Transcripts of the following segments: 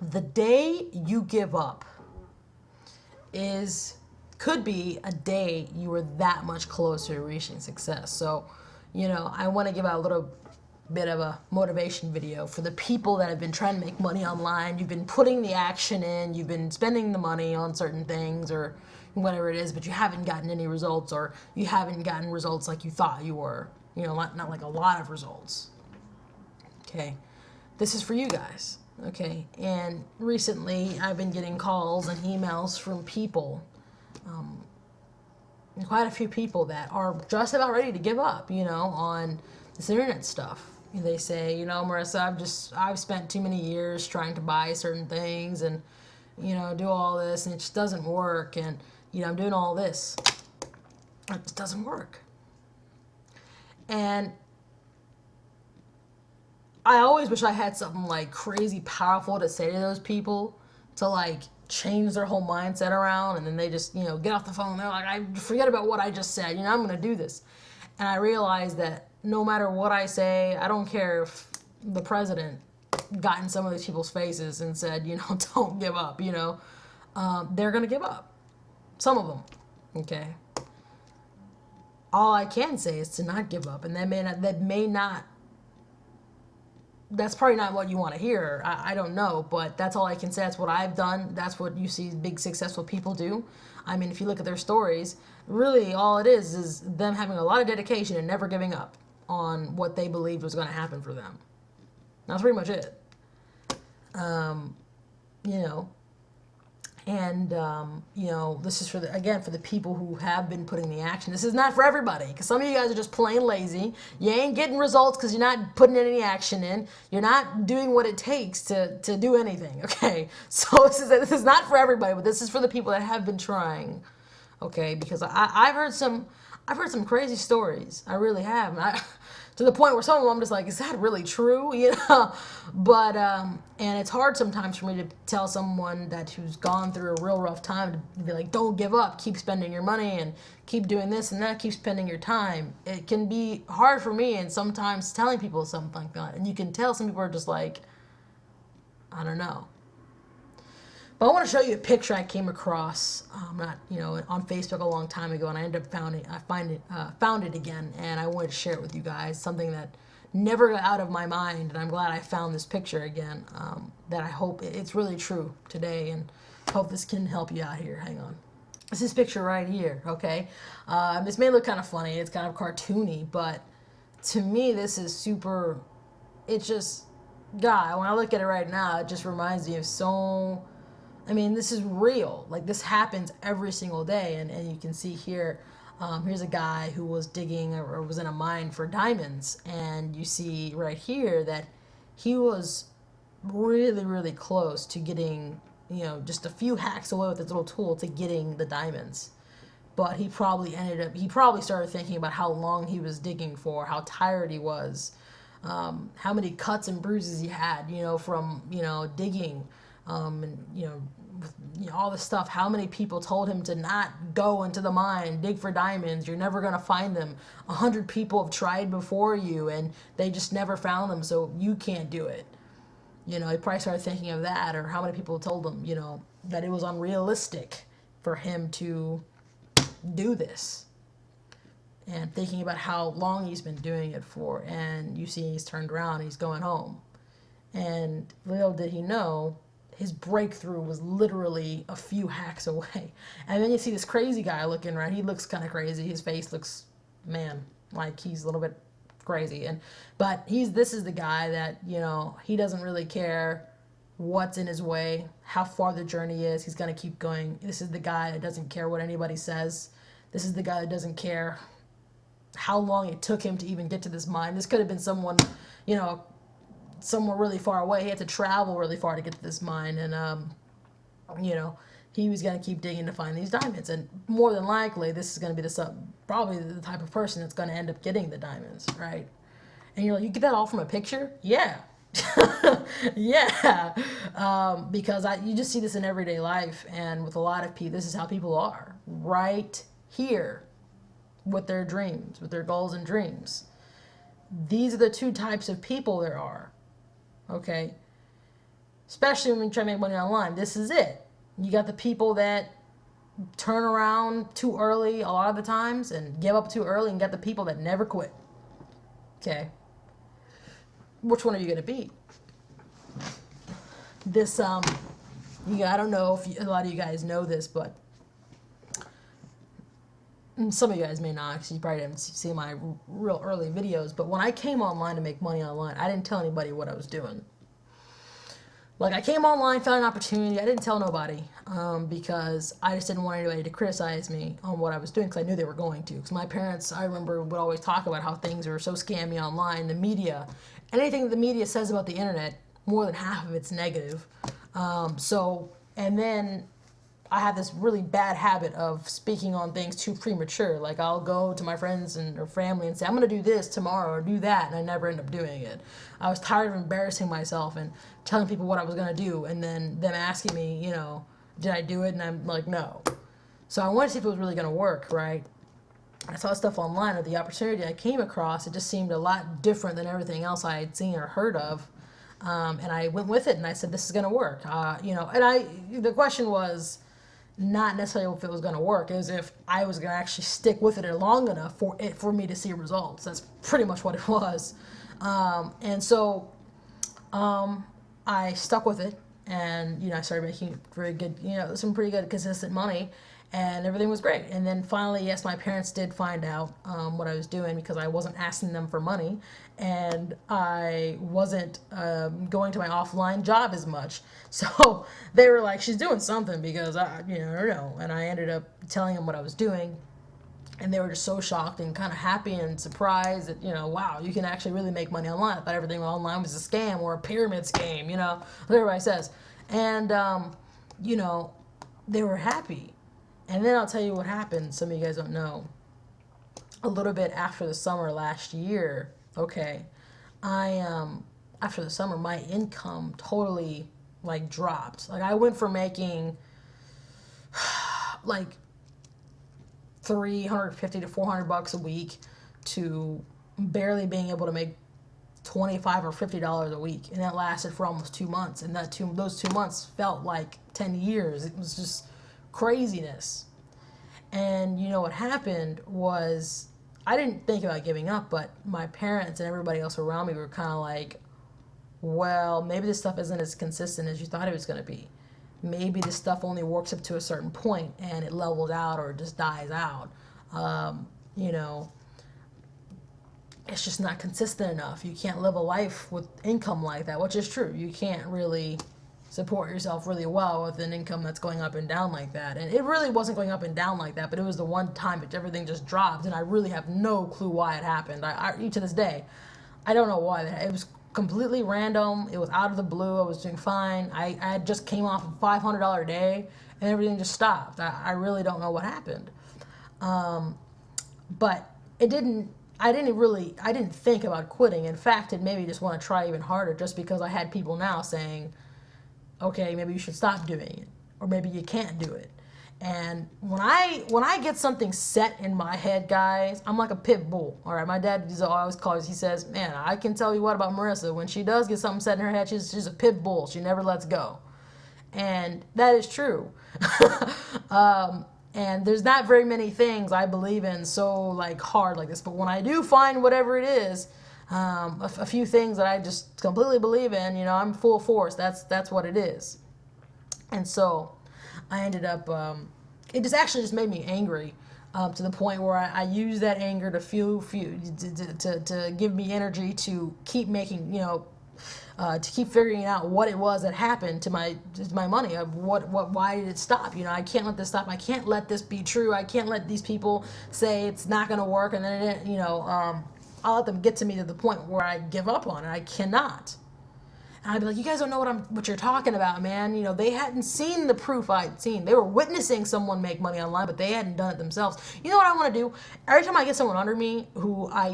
The day you give up could be a day you were that much closer to reaching success. So, I want to give out a little bit of a motivation video for the people that have been trying to make money online. You've been putting the action in, you've been spending the money on certain things or whatever it is, but you haven't gotten any results, or you haven't gotten results like you thought you were. Not like a lot of results. Okay, this is for you guys. Okay, and recently I've been getting calls and emails from people, quite a few people that are just about ready to give up, on this internet stuff. They say, Marissa, I've spent too many years trying to buy certain things and, do all this, and it just doesn't work, and, I'm doing all this. It just doesn't work. And I always wish I had something like crazy powerful to say to those people to like change their whole mindset around, and then they just, get off the phone and they're like, I forget about what I just said, I'm going to do this. And I realized that no matter what I say, I don't care if the president got in some of these people's faces and said, don't give up, they're going to give up. Some of them, okay? All I can say is to not give up, and that's probably not what you want to hear. I don't know, but that's all I can say. That's what I've done. That's what you see big successful people do. I mean, if you look at their stories, really all it is them having a lot of dedication and never giving up on what they believed was going to happen for them. That's pretty much it. This is for the people who have been putting the action. This is not for everybody, because some of you guys are just plain lazy. You ain't getting results because you're not putting any action in. You're not doing what it takes to do anything, okay? So this is not for everybody, but this is for the people that have been trying, okay? Because I've heard some crazy stories. I really have. To the point where some of them I'm just like, is that really true? But and it's hard sometimes for me to tell someone who's gone through a real rough time to be like, don't give up, keep spending your money and keep doing this and that, keep spending your time. It can be hard for me, and sometimes telling people something like that, and you can tell some people are just like, I don't know. But I want to show you a picture I came across, on Facebook a long time ago, and I ended up found it again, and I wanted to share it with you guys. Something that never got out of my mind, and I'm glad I found this picture again. That I hope it's really true today, and hope this can help you out here. Hang on. It's this picture right here. Okay, this may look kind of funny. It's kind of cartoony, but to me, this is super. It's just, God, when I look at it right now, it just reminds me of so. I mean, this is real. Like, this happens every single day. And you can see here, here's a guy who was digging or was in a mine for diamonds. And you see right here that he was really, really close to getting, just a few hacks away with his little tool to getting the diamonds. But he probably started thinking about how long he was digging for, how tired he was, how many cuts and bruises he had, from, digging. All this stuff. How many people told him to not go into the mine, dig for diamonds? You're never gonna find them. 100 people have tried before you, and they just never found them. So you can't do it. He probably started thinking of that, or how many people told him, that it was unrealistic for him to do this. And thinking about how long he's been doing it for, and you see he's turned around, he's going home, and little did he know, his breakthrough was literally a few hacks away. And then you see this crazy guy looking, right? He looks kind of crazy. His face looks, like he's a little bit crazy. But this is the guy that, he doesn't really care what's in his way, how far the journey is. He's going to keep going. This is the guy that doesn't care what anybody says. This is the guy that doesn't care how long it took him to even get to this mine. This could have been someone, somewhere really far away. He had to travel really far to get to this mine, and he was going to keep digging to find these diamonds. And more than likely, this is going to be probably the type of person that's going to end up getting the diamonds, right? And you're like, you get that all from a picture? Yeah. Yeah. Because you just see this in everyday life, and with a lot of people, this is how people are right here with their dreams, with their goals and dreams. These are the two types of people there are. Okay, especially when you try to make money online. This is it. You got the people that turn around too early a lot of the times and give up too early, and get the people that never quit. Okay. Which one are you going to be? This, I don't know if a lot of you guys know this, but some of you guys may not, because you probably didn't see my real early videos, but when I came online to make money online, I didn't tell anybody what I was doing. Like, I came online, found an opportunity, I didn't tell nobody, because I just didn't want anybody to criticize me on what I was doing, because I knew they were going to. Because my parents, I remember, would always talk about how things were so scammy online, the media. Anything the media says about the internet, more than half of it's negative. And then I have this really bad habit of speaking on things too premature. Like, I'll go to my friends or family and say, I'm going to do this tomorrow or do that, and I never end up doing it. I was tired of embarrassing myself and telling people what I was going to do, and then them asking me, did I do it? And I'm like, no. So I wanted to see if it was really going to work, right? I saw stuff online, or the opportunity I came across, it just seemed a lot different than everything else I had seen or heard of. And I went with it, and I said, this is going to work. The question was not necessarily if it was going to work. It was if I was going to actually stick with it long enough for me to see results. That's pretty much what it was. I stuck with it, and, I started making very good, some pretty good consistent money, and everything was great. And then finally, yes, my parents did find out what I was doing, because I wasn't asking them for money, and I wasn't going to my offline job as much. So they were like, she's doing something, because I don't know. And I ended up telling them what I was doing, and they were just so shocked and kind of happy and surprised that, wow, you can actually really make money online. I thought everything online was a scam or a pyramid scheme, what everybody says. And, they were happy. And then I'll tell you what happened. Some of you guys don't know. A little bit after the summer last year, after the summer, my income totally, dropped. I went from making, $350 to $400 a week to barely being able to make $25 or $50 a week, and that lasted for almost 2 months. And those 2 months felt like 10 years. It was just craziness. And what happened was, I didn't think about giving up, but my parents and everybody else around me were kind of like, well, maybe this stuff isn't as consistent as you thought it was going to be. Maybe this stuff only works up to a certain point and it levels out or just dies out. It's just not consistent enough. You can't live a life with income like that, which is true. You can't really support yourself really well with an income that's going up and down like that. And it really wasn't going up and down like that, but it was the one time everything just dropped, and I really have no clue why it happened. I to this day, I don't know why. It was completely random. It was out of the blue. I was doing fine. I had just came off a $500 a day, and everything just stopped. I really don't know what happened. But it didn't. I didn't think about quitting. In fact, it made me just want to try even harder, just because I had people now saying, okay, maybe you should stop doing it, or maybe you can't do it. And when I get something set in my head, guys, I'm like a pit bull. All right, my dad always calls. He says, "Man, I can tell you what about Marissa. When she does get something set in her head, she's a pit bull. She never lets go." And that is true. And there's not very many things I believe in so hard like this. But when I do find whatever it is, a few things that I just completely believe in, I'm full force. That's what it is. And so I ended up, it just made me angry, to the point where I used that anger to give me energy to keep making, to keep figuring out what it was that happened to my money. Why did it stop? I can't let this stop. I can't let this be true. I can't let these people say it's not going to work, and then I'll let them get to me to the point where I give up on it. I cannot. And I'd be like, you guys don't know what you're talking about, man. They hadn't seen the proof I'd seen. They were witnessing someone make money online, but they hadn't done it themselves. You know what I want to do? Every time I get someone under me who I,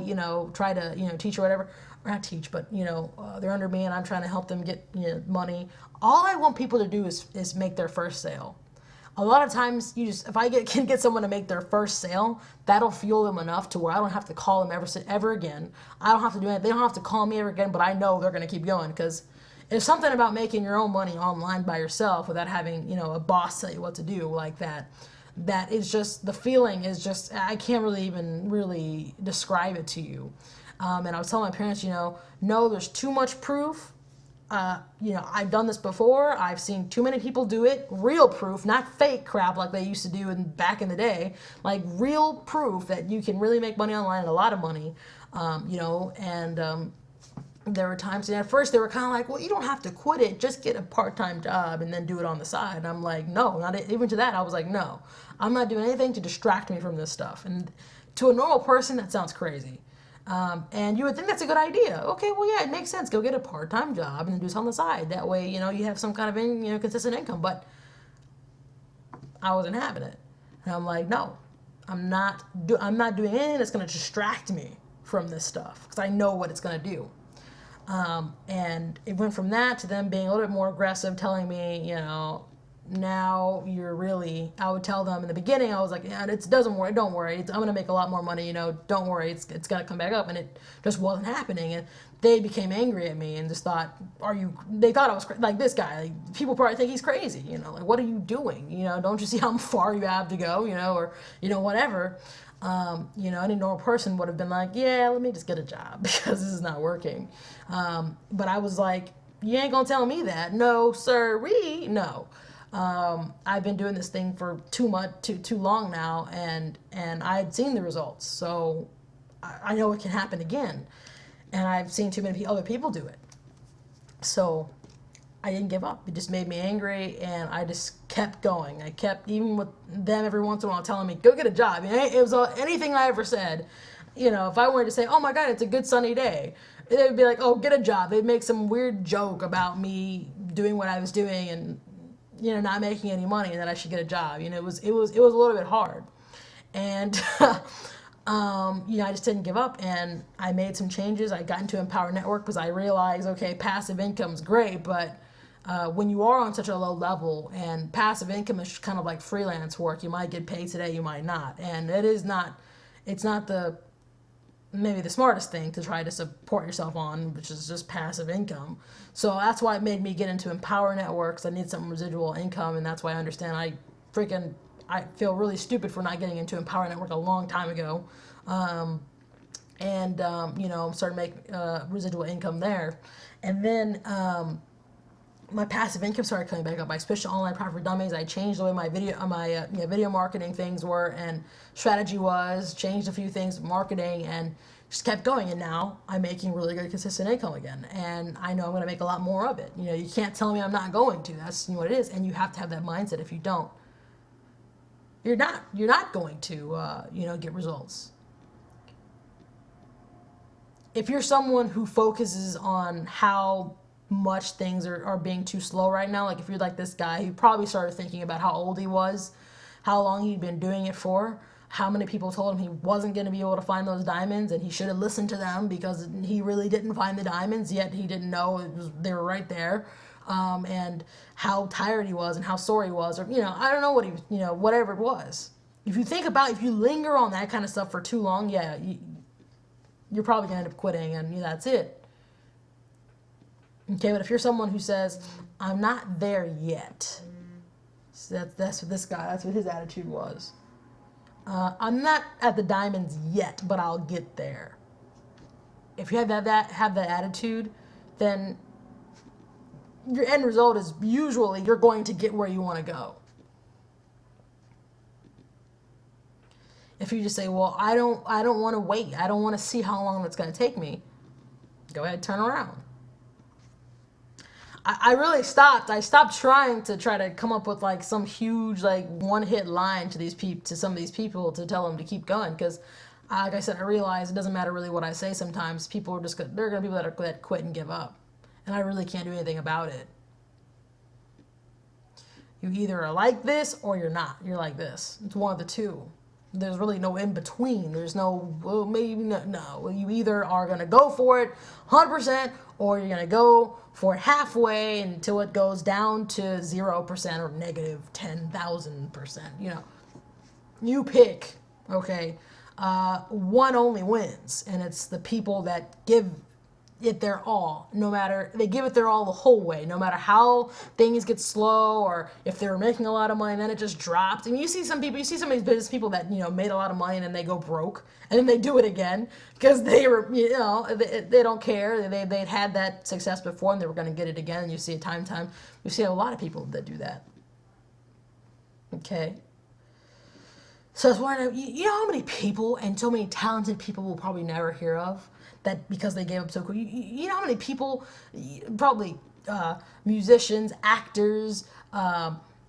try to, teach or whatever, or not teach, but, they're under me and I'm trying to help them get, money. All I want people to do is make their first sale. A lot of times, if I can get someone to make their first sale, that'll fuel them enough to where I don't have to call them ever again. I don't have to do anything. They don't have to call me ever again, but I know they're going to keep going, because There's something about making your own money online by yourself without having, a boss tell you what to do like that. That is just, the feeling is just, I can't really even really describe it to you. And I was telling my parents, no, there's too much proof. I've done this before. I've seen too many people do it. Real proof, not fake crap like they used to do back in the day. Like real proof that you can really make money online, and a lot of money. There were times, and at first they were kind of like, well, you don't have to quit it. Just get a part-time job and then do it on the side. And I'm like, no, not even to that. I was like, no, I'm not doing anything to distract me from this stuff. And to a normal person, that sounds crazy. And you would think that's a good idea. Okay, well, yeah, it makes sense. Go get a part-time job and then do this on the side. That way, you have some kind of consistent income. But I wasn't having it, and I'm like, no, I'm not doing anything that's going to distract me from this stuff because I know what it's going to do. And it went from that to them being a little bit more aggressive, telling me, now you're really, I would tell them in the beginning, I was like, yeah, it doesn't worry, don't worry, I'm going to make a lot more money, don't worry, it's going to come back up. And it just wasn't happening. And they became angry at me and just thought, they thought I was like, this guy, like, people probably think he's crazy, like, what are you doing? Don't you see how far you have to go, or, whatever. Any normal person would have been like, yeah, let me just get a job because this is not working. But I was like, you ain't going to tell me that. No, sirree, no. I've been doing this thing for too long now, and I'd seen the results, so I know it can happen again, and I've seen too many other people do it. So I didn't give up. It just made me angry, and I just kept going. I kept, even with them every once in a while telling me, go get a job. It was anything I ever said. If I wanted to say, oh my God, it's a good sunny day, they would be like, oh, get a job. They'd make some weird joke about me doing what I was doing and not making any money, and that I should get a job. It was a little bit hard, and I just didn't give up, and I made some changes. I got into Empower Network because I realized, okay, passive income's great, but when you are on such a low level, and passive income is kind of like freelance work, you might get paid today, you might not, and it's not maybe the smartest thing to try to support yourself on, which is just passive income. So that's why it made me get into Empower Networks. I need some residual income, and that's why I understand I feel really stupid for not getting into Empower Network a long time ago. Started making residual income there. And then my passive income started coming back up. I switched to online profit for dummies. I changed the way my video marketing things were and strategy was, changed a few things, marketing, and just kept going. And now I'm making really good consistent income again. And I know I'm going to make a lot more of it. You can't tell me I'm not going to. That's what it is. And you have to have that mindset. If you don't, you're not going to, get results. If you're someone who focuses on how much things are being too slow right now, like if you're like this guy who probably started thinking about how old he was, how long he'd been doing it for, how many people told him he wasn't going to be able to find those diamonds, and he should have listened to them because he really didn't find the diamonds, yet he didn't know they were right there, and how tired he was and how sore he was, or I don't know what whatever it was. If you linger on that kind of stuff for too long, yeah, you're probably going to end up quitting, and that's it. Okay, but if you're someone who says, I'm not there yet, so that's what this guy, that's what his attitude was. I'm not at the diamonds yet, but I'll get there. If you have that attitude, then your end result is usually you're going to get where you want to go. If you just say, well, I don't want to wait, I don't want to see how long it's going to take me, go ahead, turn around. I really stopped. I stopped trying to come up with like some huge like one-hit line to some of these people to tell them to keep going, because like I said, I realize it doesn't matter really what I say. Sometimes people there are going to be people that quit and give up, and I really can't do anything about it. You either are like this or you're not. You're like this. It's one of the two. There's really no in between. There's no, well, maybe no. You either are going to go for it 100%, or you're going to go for it halfway until it goes down to 0% or negative 10,000%. You pick. Okay, one only wins, and it's the people that give it their all, no matter, they give it their all the whole way, no matter how things get slow or if they're making a lot of money and then it just drops. And you see some people, you see some of these business people that, made a lot of money and then they go broke and then they do it again because they were, they don't care. They'd had that success before and they were going to get it again. And you see it time. You see a lot of people that do that. Okay. So I was wondering, you know how many people and so many talented people we'll probably never hear of that because they gave up so quick. You know how many people, probably musicians, actors,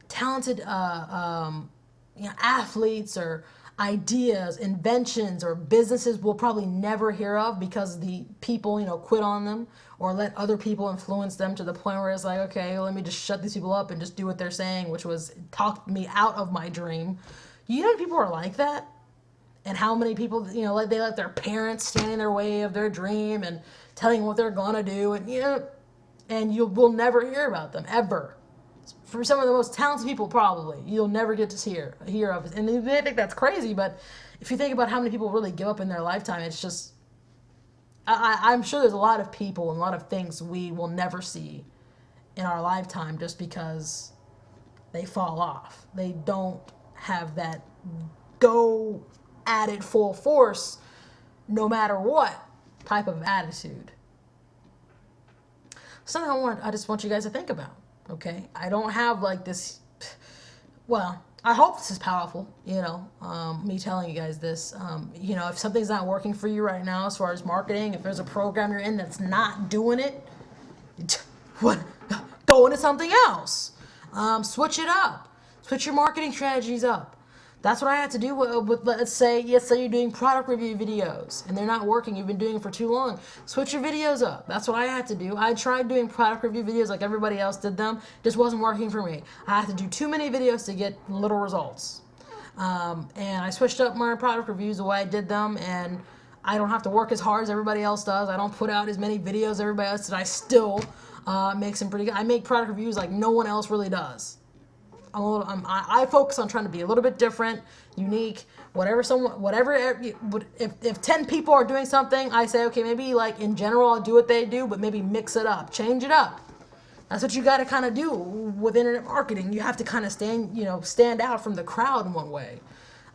talented athletes or ideas, inventions or businesses we'll probably never hear of because the people, quit on them or let other people influence them to the point where it's like, okay, well, let me just shut these people up and just do what they're saying, which was talk me out of my dream. You know people are like that? And how many people, like they let their parents stand in their way of their dream and telling them what they're gonna do, and we'll never hear about them ever. For some of the most talented people, probably you'll never get to hear of it. And they think that's crazy, but if you think about how many people really give up in their lifetime, it's just, I'm sure there's a lot of people and a lot of things we will never see in our lifetime just because they fall off. They don't have that go at it full force no matter what type of attitude. Something I just want you guys to think about. Okay, I don't have like this, well, I hope this is powerful, me telling you guys this. If something's not working for you right now as far as marketing, if there's a program you're in that's not doing it, go into something else. Switch it up. Switch your marketing strategies up. That's what I had to do with let's say you're doing product review videos and they're not working. You've been doing it for too long. Switch your videos up. That's what I had to do. I tried doing product review videos like everybody else did them. Just wasn't working for me. I had to do too many videos to get little results. And I switched up my product reviews the way I did them, and I don't have to work as hard as everybody else does. I don't put out as many videos as everybody else, and I still make some pretty good. I make product reviews like no one else really does. I focus on trying to be a little bit different, unique, if 10 people are doing something, I say, okay, maybe like in general I'll do what they do, but maybe mix it up, change it up. That's what you got to kind of do with internet marketing. You have to kind of stand out from the crowd in one way.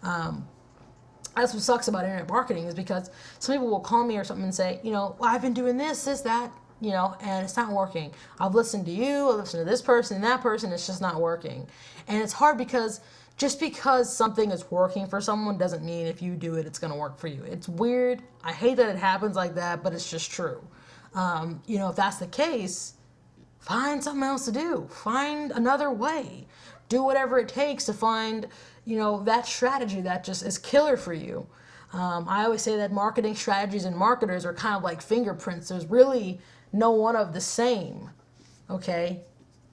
That's what sucks about internet marketing is because some people will call me or something and say, well, I've been doing this, that, and it's not working. I've listened to you, I've listened to this person and that person, it's just not working. And it's hard because just because something is working for someone doesn't mean if you do it, it's going to work for you. It's weird. I hate that it happens like that, but it's just true. If that's the case, find something else to do. Find another way. Do whatever it takes to find, that strategy that just is killer for you. I always say that marketing strategies and marketers are kind of like fingerprints. There's really no one of the same, okay?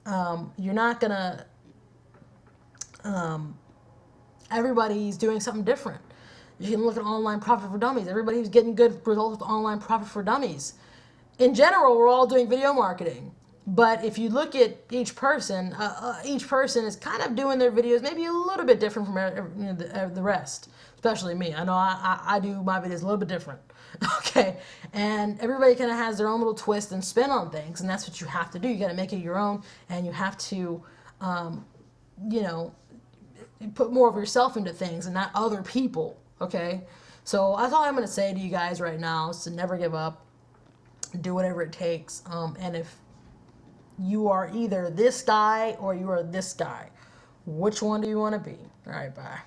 You're not gonna, everybody's doing something different. You can look at online profit for dummies. Everybody's getting good results with online profit for dummies. In general, we're all doing video marketing. But if you look at each person is kind of doing their videos maybe a little bit different from the rest, especially me. I know I do my videos a little bit different, okay? And everybody kind of has their own little twist and spin on things, and that's what you have to do. You got to make it your own, and you have to, put more of yourself into things and not other people, okay? So that's all I'm going to say to you guys right now is to never give up, do whatever it takes, and if you are either this guy or you are this guy, which one do you want to be? All right, bye.